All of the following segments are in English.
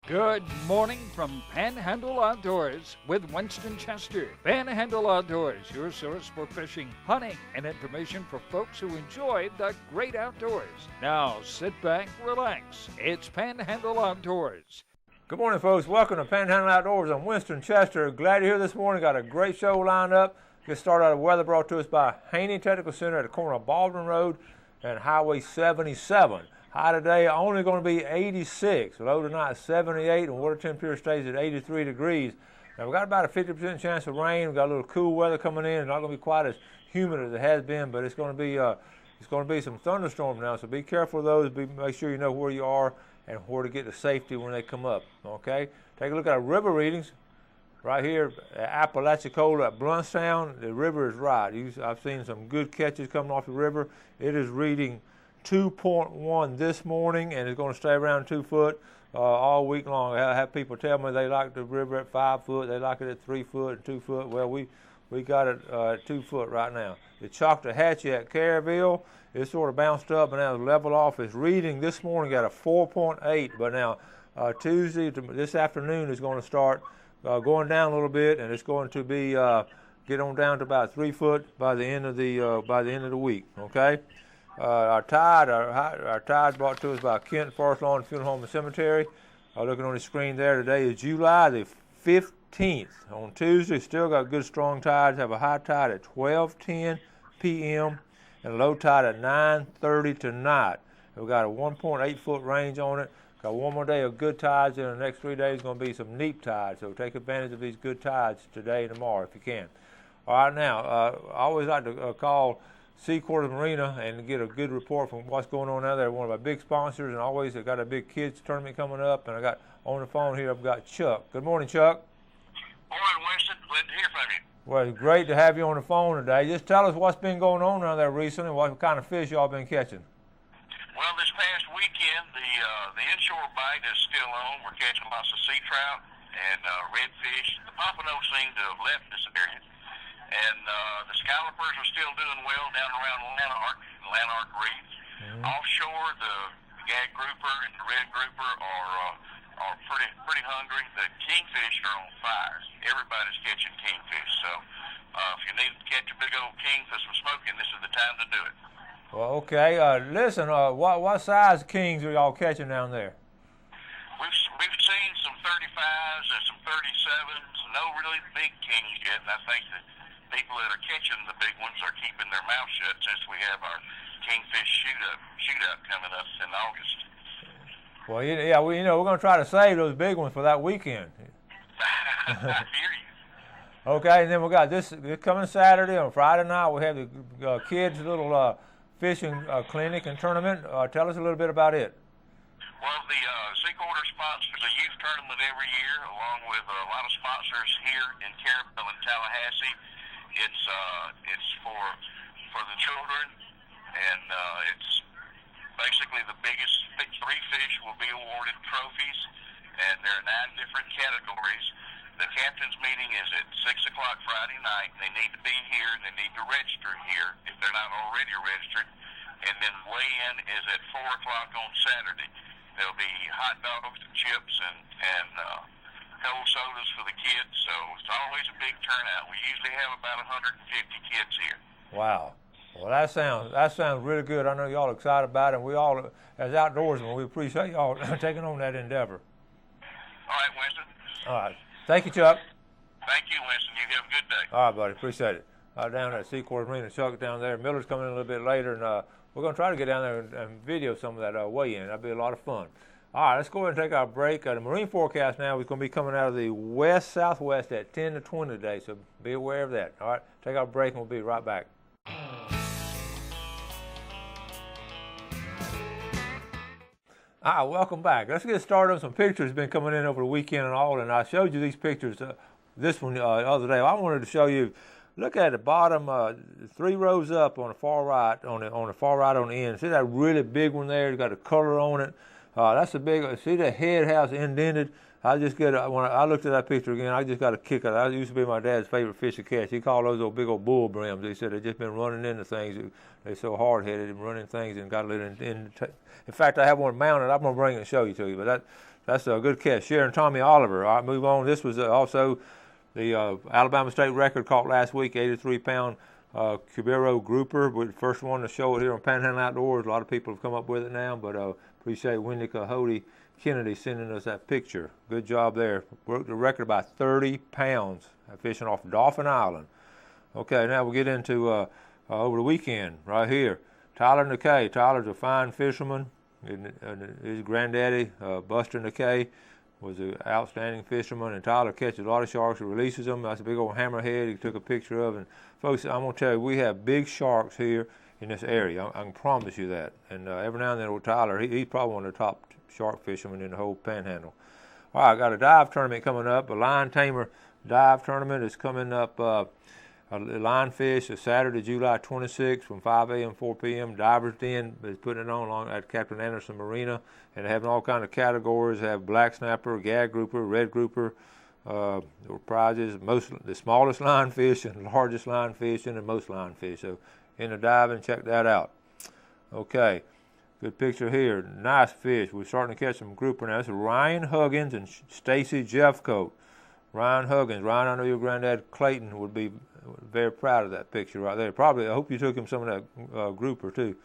Good morning from Panhandle Outdoors with Winston Chester. Panhandle Outdoors, your source for fishing, hunting, and information for folks who enjoy the great outdoors. Now sit back, relax. It's Panhandle Outdoors. Good morning, folks. Welcome to Panhandle Outdoors. I'm Winston Chester. Glad you're here this morning. Got a great show lined up. Get started out of weather brought to us by Haney Technical Center at the corner of Baldwin Road and Highway 77. High today only going to be 86. Low tonight 78, and water temperature stays at 83 degrees. Now we've got about a 50% chance of rain. We've got a little cool weather coming in. It's not going to be quite as humid as it has been, but it's going to be some thunderstorms now. So be careful of those. Make sure you know where you are and where to get to safety when they come up. Okay. Take a look at our river readings. Right here at Apalachicola at Bluntstown, the river is right. I've seen some good catches coming off the river. It is reading 2.1 this morning, and it's going to stay around 2 foot all week long. I have people tell me they like the river at 5 foot, they like it at 3 foot and 2 foot. Well, we got it at 2 foot right now. The Choctawhatchee at Caryville, it sort of bounced up and now it's leveled off. It's reading this morning got a 4.8, but now Tuesday this afternoon is going to start going down a little bit, and it's going to be get on down to about 3 foot by the end of the week. Okay. Our tide brought to us by Kent Forest Lawn Funeral Home and Cemetery. Looking on the screen there, today is July the 15th. On Tuesday, still got good strong tides. Have a high tide at 12:10 p.m. and a low tide at 9:30 tonight. We've got a 1.8 foot range on it. Got one more day of good tides, and the next 3 days going to be some neap tides. So take advantage of these good tides today and tomorrow if you can. All right, now I always like to call Seaquarters Marina and get a good report from what's going on out there. One of our big sponsors, and always they've got a big kids tournament coming up. And I got on the phone here, I've got Chuck. Good morning, Chuck. Morning, Winston. Glad to hear from you. Well, it's great to have you on the phone today. Just tell us what's been going on out there recently. What kind of fish y'all been catching? Well, this past weekend, the inshore bite is still on. We're catching lots of sea trout and redfish. The pompano seem to have left this area. And the scallopers are still doing well down around Lanark Reef. Mm-hmm. Offshore, the gag grouper and the red grouper are pretty hungry. The kingfish are on fire. Everybody's catching kingfish. So if you need to catch a big old king for some smoking, this is the time to do it. Well, okay. Listen, what size kings are y'all catching down there? We've seen some 35s and some 37s. No really big kings yet, and I think that people that are catching the big ones are keeping their mouth shut since we have our kingfish shootout coming up in August. Well, yeah, we're going to try to save those big ones for that weekend. I hear you. Okay, and then we got this coming Saturday. On Friday night, we have the kids' little fishing clinic and tournament. Tell us a little bit about it. Well, the Seaquarters sponsors a youth tournament every year, along with a lot of sponsors here in Caryville and Tallahassee. It's for the children, and it's basically the biggest. 3 fish will be awarded trophies, and there are 9 different categories. The captain's meeting is at 6 o'clock Friday night. They need to be here. They need to register here if they're not already registered. And then weigh-in is at 4 o'clock on Saturday. There'll be hot dogs and chips and cold sodas for the kids. So it's always a big turnout. We usually have about 150 kids here. Wow. Well, that sounds really good. I know y'all excited about it. And we all, as outdoorsmen, we appreciate y'all taking on that endeavor. All right, Winston. All right. Thank you, Chuck. Thank you, Winston. You have a good day. All right, buddy. Appreciate it. Down at Seaquarters Marina, Chuck down there. Miller's coming in a little bit later, and we're going to try to get down there and video some of that weigh-in. That'll be a lot of fun. All right, let's go ahead and take our break. The marine forecast now is going to be coming out of the west-southwest at 10 to 20 today, so be aware of that. All right, take our break, and we'll be right back. All right, welcome back. Let's get started on some pictures been coming in over the weekend and all, and I showed you these pictures, this one the other day. I wanted to show you, look at the bottom, 3 rows up on the far right, on the far right on the end. See that really big one there? It's got a color on it. That's a big, see the head house indented? I just get when I looked at that picture again, I just got a kick out of it. That used to be my dad's favorite fish to catch. He called those big old bull brims. He said they've just been running into things. They're so hard-headed and running things and got a little in fact, I have one mounted. I'm going to bring it and show you to you. But That's a good catch. Sharon Tommy Oliver. All right, move on. This was also the Alabama State record caught last week, 83-pound Cubero grouper. We're the first one to show it here on Panhandle Outdoors. A lot of people have come up with it now, but appreciate Wendy Cahody Kennedy sending us that picture. Good job there. Broke the record by 30 pounds fishing off Dauphin Island. Okay, now we'll get into over the weekend right here. Tyler McKay. Tyler's a fine fisherman. His granddaddy, Buster McKay, was an outstanding fisherman, and Tyler catches a lot of sharks and releases them. That's a big old hammerhead he took a picture of. And folks, I'm going to tell you, we have big sharks here in this area. I can promise you that. And every now and then with Tyler, he's probably one of the top shark fishermen in the whole Panhandle. All right, I got a dive tournament coming up. A line tamer dive tournament is coming up. A line fish is Saturday, July 26th from 5 a.m. 4 p.m. Divers Den is putting it on along at Captain Anderson Marina, and they're having all kinds of categories. They have black snapper, gag grouper, red grouper, prizes, the smallest line fish and largest line fish and the most line fish. So in the diving, check that out. Okay, good picture here. Nice fish. We're starting to catch some grouper now. This is Ryan Huggins and Stacy Jeffcoat. Ryan Huggins. Ryan, I know your granddad Clayton would be very proud of that picture right there. Probably, I hope you took him some of that grouper too.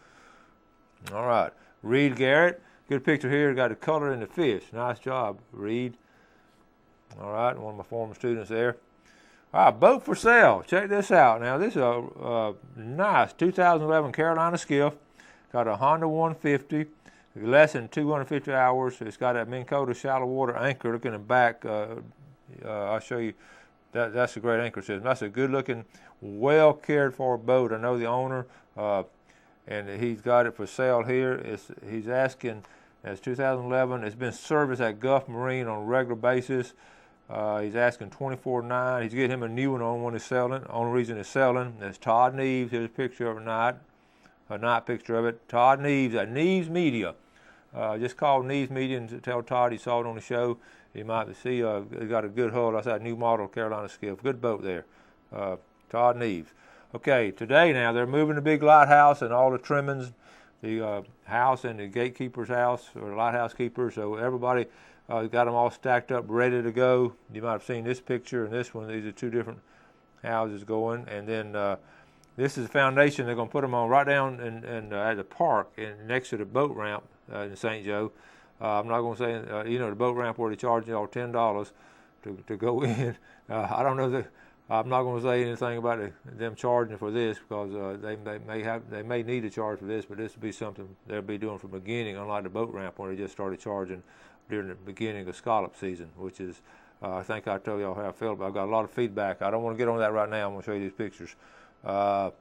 All right, Reed Garrett. Good picture here. Got the color in the fish. Nice job, Reed. All right, one of my former students there. All right, boat for sale. Check this out. Now, this is a nice 2011 Carolina skiff. Got a Honda 150, less than 250 hours. It's got that Minn Kota shallow water anchor. Look in the back. I'll show you. That's a great anchor system. That's a good-looking, well cared for boat. I know the owner, and he's got it for sale here. He's asking, it's 2011. It's been serviced at Gulf Marine on a regular basis. He's asking $24,900. He's getting him a new one he's selling. The only reason he's selling is Todd Neves. Here's a picture of a night picture of it. Todd Neves at Neves Media. Just call Neves Media and tell Todd he saw it on the show. You might see he got a good hull. That's that new model Carolina skiff. Good boat there. Todd Neves. Okay, today now they're moving the big lighthouse and all the trimmings, the house and the gatekeeper's house or the lighthouse keeper. So everybody got them all stacked up, ready to go. You might have seen this picture and this one. These are two different houses going. And then this is the foundation. They're going to put them on right down at the park and next to the boat ramp in St. Joe. I'm not going to say, the boat ramp where they charge you all $10 to go in. I don't know I'm not going to say anything about them charging for this because they may need to charge for this, but this will be something they'll be doing from the beginning, unlike the boat ramp where they just started charging during the beginning of scallop season, which is, I think I told y'all how I feel about it. I've got a lot of feedback. I don't want to get on that right now. I'm going to show you these pictures. All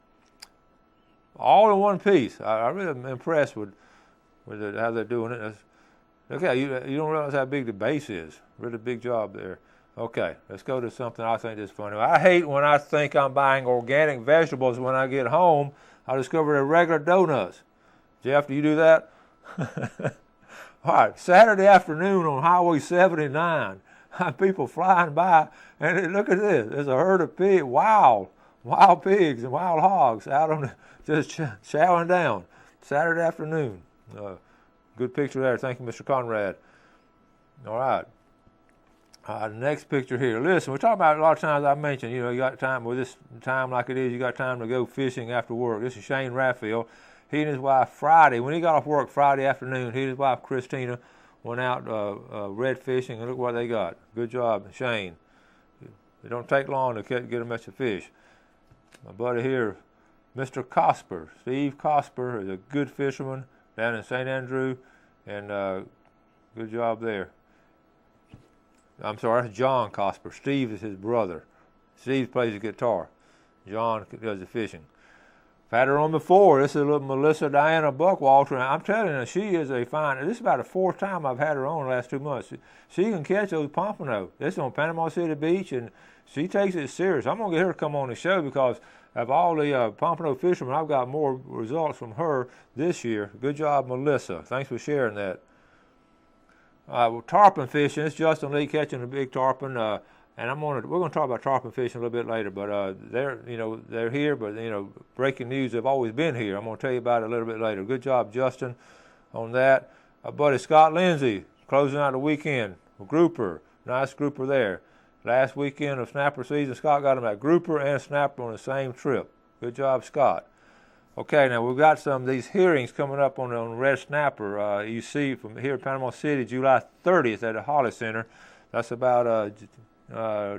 in one piece. I really am impressed with how they're doing it. Okay, you don't realize how big the base is. Really big job there. Okay, let's go to something I think is funny. I hate when I think I'm buying organic vegetables. When I get home, I discover they're regular donuts. Jeff, do you do that? All right, Saturday afternoon on Highway 79, people flying by, and look at this. There's a herd of pigs, wild pigs and wild hogs out on just chowing down. Saturday afternoon. Good picture there. Thank you, Mr. Conrad. All right. Next picture here. Listen, we're talking about a lot of times I mentioned, you got time with this time like it is, you got time to go fishing after work. This is Shane Raphael. He and his wife Friday, when he got off work Friday afternoon, he and his wife Christina went out red fishing, and look what they got. Good job, Shane. It don't take long to get a mess of fish. My buddy here, Mr. Cosper, Steve Cosper, is a good fisherman down in St. Andrew, and good job there. I'm sorry, that's John Cosper. Steve is his brother. Steve plays the guitar. John does the fishing. I've had her on before. This is a little Melissa Diana Buckwalter. I'm telling you, she is a fine. This is about the fourth time I've had her on the last 2 months. She can catch those pompano. This is on Panama City Beach, and she takes it serious. I'm going to get her to come on the show because of all the pompano fishermen, I've got more results from her this year. Good job, Melissa. Thanks for sharing that. Tarpon fishing. It's Justin Lee catching a big tarpon, and we're going to talk about tarpon fishing a little bit later. But they're here. But breaking news have always been here. I'm going to tell you about it a little bit later. Good job, Justin, on that. Buddy Scott Lindsay closing out the weekend. Grouper, nice grouper there. Last weekend of snapper season, Scott got him at grouper and snapper on the same trip. Good job, Scott. Okay, now we've got some of these hearings coming up on red snapper. You see from here at Panama City, July 30th at the Holly Center. That's about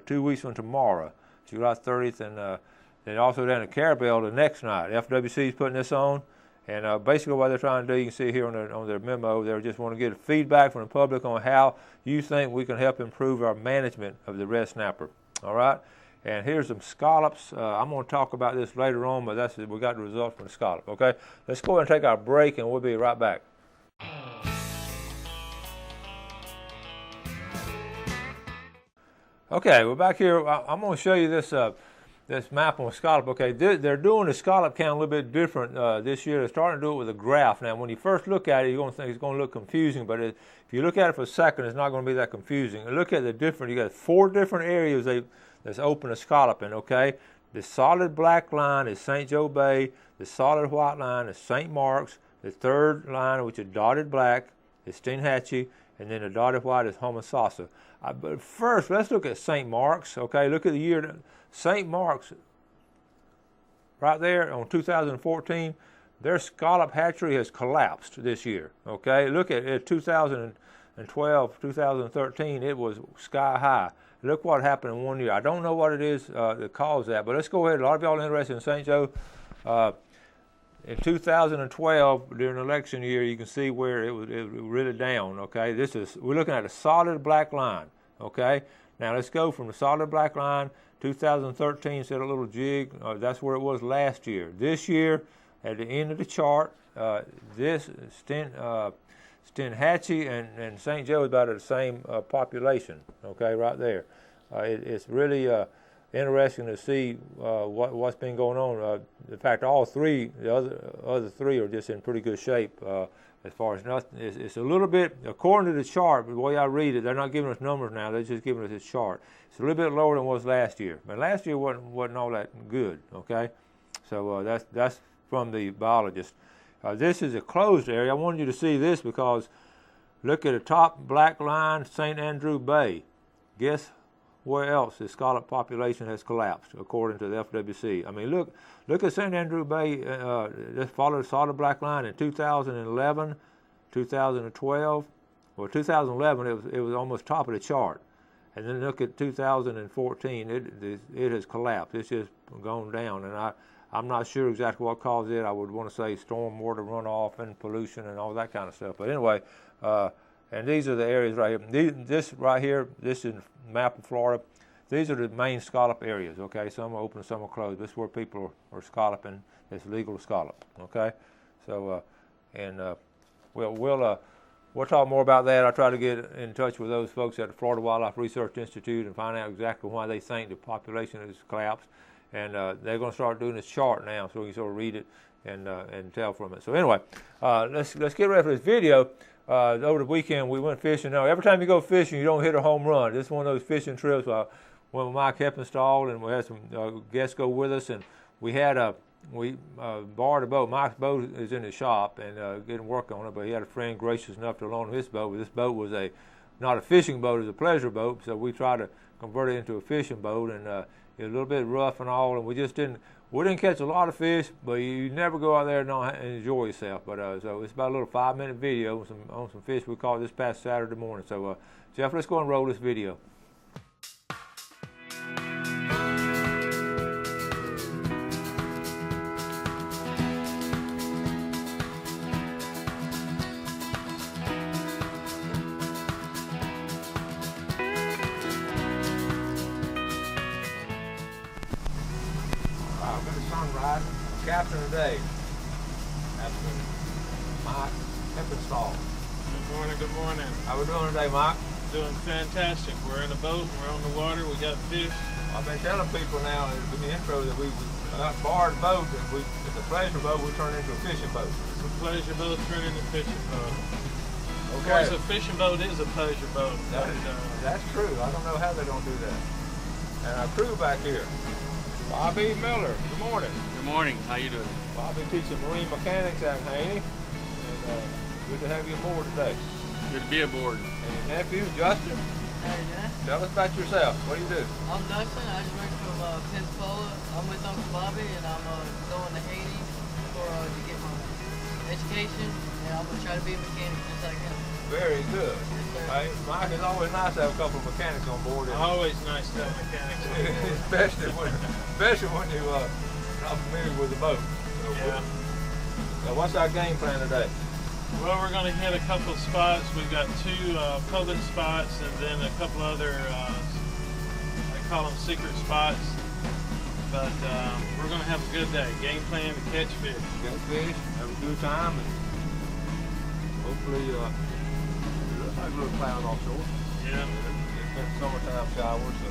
2 weeks from tomorrow, July 30th, and then also down at Carabel the next night. FWC is putting this on, and basically what they're trying to do, you can see here on their memo, they just want to get feedback from the public on how you think we can help improve our management of the red snapper. All right, and here's some scallops. I'm going to talk about this later on, but we got the results from the scallop. Okay, let's go ahead and take our break, and we'll be right back. Okay, we're back here. I'm going to show you this map on scallop. Okay, they're doing the scallop count a little bit different this year. They're starting to do it with a graph. Now, when you first look at it, you're going to think it's going to look confusing, but if you look at it for a second, it's not going to be that confusing. And look at the different. You got 4 different areas that's open to scalloping. Okay, the solid black line is St. Joe Bay. The solid white line is St. Mark's. The third line, which is dotted black, is Steinhatchee, and then the dotted white is Homosassa. But first, let's look at St. Mark's. Okay, look at the year. St. Mark's, right there on 2014, their scallop hatchery has collapsed this year. Okay, look at 2012, 2013, it was sky high. Look what happened in 1 year. I don't know what it is that caused that, but let's go ahead. A lot of y'all are interested in St. Joe. In 2012, during the election year, you can see where it was really down. Okay, we're looking at a solid black line. Okay, now let's go from the solid black line. 2013 set a little jig. That's where it was last year. This year, at the end of the chart, this Steinhatchee and St. Joe is about at the same population. Okay, right there. It's really interesting to see what's been going on. In fact, all three, the other 3 are just in pretty good shape as far as nothing. It's a little bit, according to the chart, the way I read it, they're not giving us numbers now, they're just giving us this chart. It's a little bit lower than it was last year. But last year wasn't all that good, okay? So that's from the biologist. This is a closed area. I wanted you to see this because look at the top black line, St. Andrew Bay. Guess where else the scallop population has collapsed, according to the FWC. I mean, look at St. Andrew Bay. Just follow the solid black line in 2011, 2012. Well, 2011 it was almost top of the chart, and then look at 2014. It has collapsed. It's just gone down, and I'm not sure exactly what caused it. I would want to say storm water runoff and pollution and all that kind of stuff. But anyway. And these are the areas right here. This right here, this is a map of Florida. These are the main scallop areas, okay? Some are open, some are closed. This is where people are scalloping. It's legal to scallop, okay? So, we'll talk more about that. I try to get in touch with those folks at the Florida Wildlife Research Institute and find out exactly why they think the population has collapsed. And they're going to start doing this chart now, so we can sort of read it and tell from it. So anyway, let's get ready for this video. Over the weekend, we went fishing. Now, every time you go fishing, you don't hit a home run. This is one of those fishing trips. I went with Mike Heppenstall, and we had some guests go with us, and we borrowed a boat. Mike's boat is in the shop and getting work on it, but he had a friend gracious enough to loan his boat. But this boat was not a fishing boat, it was a pleasure boat, so we tried to convert it into a fishing boat, and it was a little bit rough and all, and we didn't catch a lot of fish, but you never go out there and not enjoy yourself. But so it's about a little 5-minute video on some fish we caught this past Saturday morning. So Jeff, let's go and roll this video. Sunrise, captain today. That's Mike Heppenstall. Good morning. How we doing today, Mike? Doing fantastic. We're in a boat, we're on the water, we got fish. I've been telling people now in the intro that we borrowed a boat, and it's a pleasure boat, we turned into a fishing boat. It's a pleasure boat turned into a fishing boat. Okay. Of course, a fishing boat is a pleasure boat. That's true. I don't know how they're going to do that. And our crew back here. Bobby Miller, good morning. Good morning, how you doing? Bobby teaching marine mechanics out in Haney, and good to have you aboard today. Good to be aboard. And your nephew, Justin. How you doing? Tell us about yourself. What do you do? I'm Dustin. I just work from Pensacola. I'm with Uncle Bobby, and I'm going to Haiti to get my education, and I'm going to try to be a mechanic just like him. Very good. Yes, sir. Hey, Mike, it's always nice to have a couple of mechanics on board. Always nice to have mechanics on board. especially when you're not familiar with the boat. So, Yeah. Now, what's our game plan today? Well, we're going to hit a couple of spots. We've got 2 public spots and then a couple other, I call them secret spots. But we're going to have a good day. Game plan to catch fish. Get fish, have a good time, and hopefully looks like a little cloud offshore. Yeah. It's been summertime showers. So.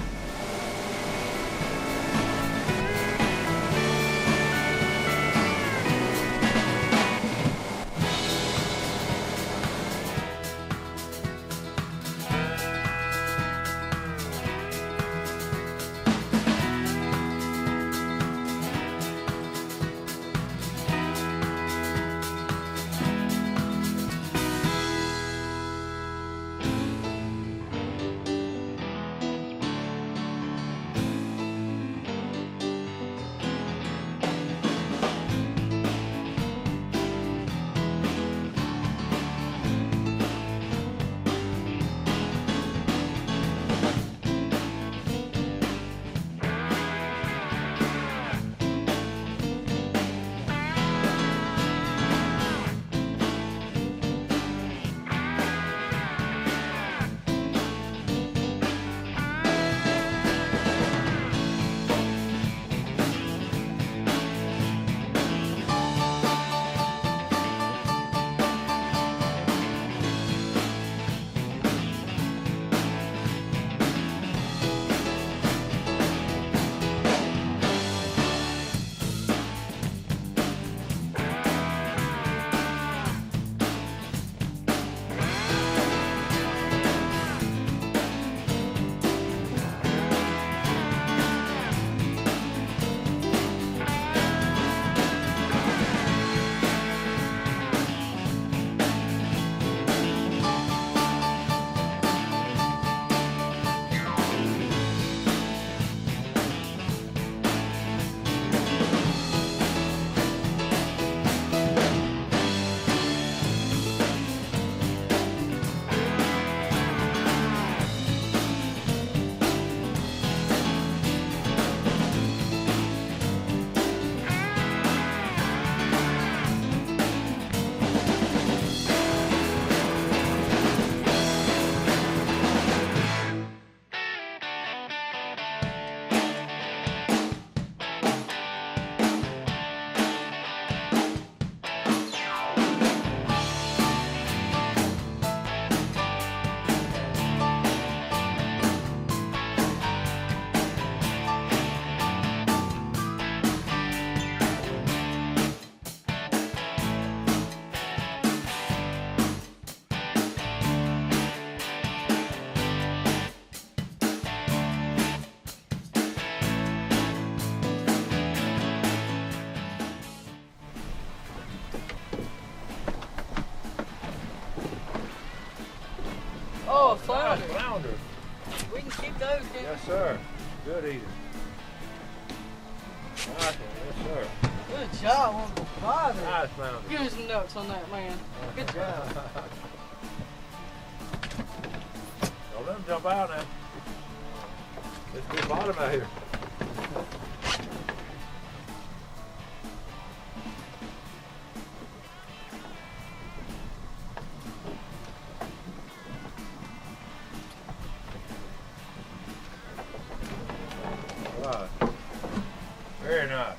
Oh, flounder. Nice flounder. We can keep those, can't Yes, sir. Good eating. Nice one. Yes, sir. we? Good job, Uncle Bobby. Nice flounder. Give me some notes on that, man. Good job. Don't let them jump out now. It's good bottom out here. All right. Very nice.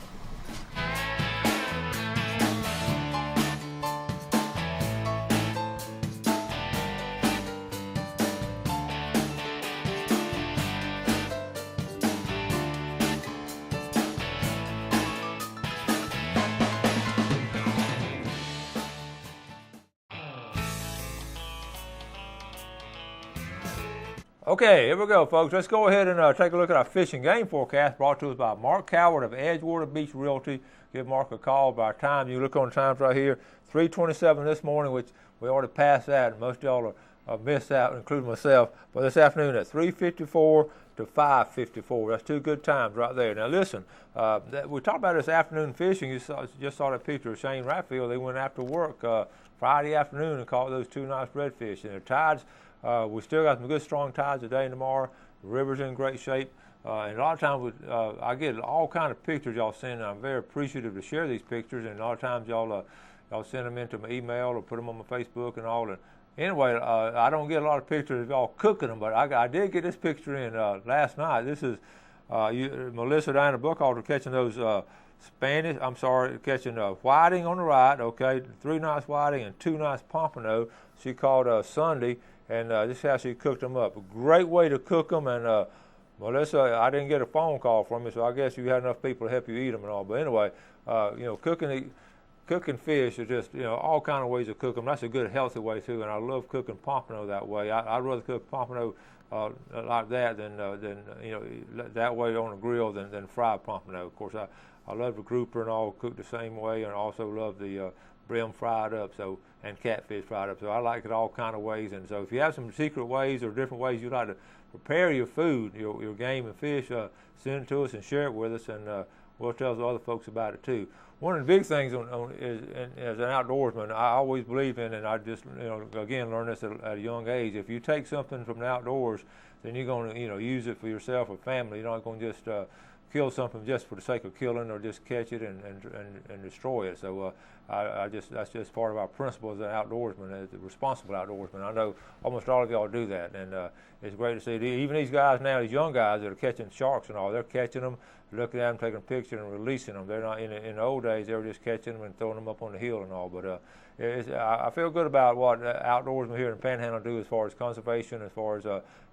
Okay, here we go, folks. Let's go ahead and take a look at our fishing game forecast brought to us by Mark Coward of Edgewater Beach Realty. Give Mark a call by time. You look on the times right here, 3:27 this morning, which we already passed that, and most of y'all are missed out, including myself. But this afternoon at 3:54 to 5:54. That's two good times right there. Now listen, we talked about this afternoon fishing. You just saw that picture of Shane Ratfield. They went after work Friday afternoon and caught those two nice redfish. And the tides, we still got some good strong tides today and tomorrow. The river's in great shape. And a lot of times I get all kind of pictures y'all send. I'm very appreciative to share these pictures. And a lot of times y'all send them into my email or put them on my Facebook and all. And anyway, I don't get a lot of pictures of y'all cooking them, but I did get this picture in last night. This is Melissa Diana Buckhalter catching those catching whiting on the right, okay, 3 nice whiting and 2 nice pompano. She caught Sunday, and this is how she cooked them up. A great way to cook them, and Melissa, I didn't get a phone call from you, so I guess you had enough people to help you eat them and all. But anyway, cooking fish are just, all kind of ways to cook them. That's a good, healthy way too, and I love cooking pompano that way. I'd rather cook pompano like that than that way on the grill than fried pompano. Of course, I love the grouper and all cooked the same way, and I also love the brim fried up, and catfish fried up. So I like it all kind of ways. And so if you have some secret ways or different ways you like to prepare your food, your game and fish, send it to us and share it with us, and we'll tell the other folks about it too. One of the big things is as an outdoorsman, I always believe in, and I just again learned this at a young age. If you take something from the outdoors, then you're going to use it for yourself or family. You're not going to just kill something just for the sake of killing, or just catch it and destroy it. So that's just part of our principle as an outdoorsman, as a responsible outdoorsman. I know almost all of y'all do that, and it's great to see. Even these guys now, these young guys that are catching sharks and all, they're catching them, looking at them, taking a picture, and releasing them. They're not in the old days. They were just catching them and throwing them up on the hill and all. But I feel good about what outdoorsmen here in Panhandle do as far as conservation, as far as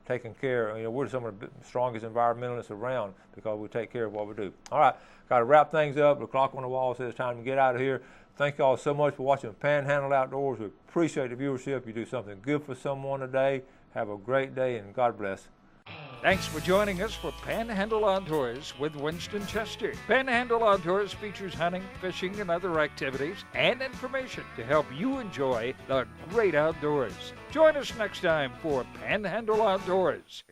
taking care. We're some of the strongest environmentalists around because we take care of what we do. All right, got to wrap things up. The clock on the wall says it's time to get out of here. Thank y'all so much for watching Panhandle Outdoors. We appreciate the viewership. You do something good for someone today. Have a great day, and God bless. Thanks for joining us for Panhandle Outdoors with Winston Chester. Panhandle Outdoors features hunting, fishing, and other activities and information to help you enjoy the great outdoors. Join us next time for Panhandle Outdoors.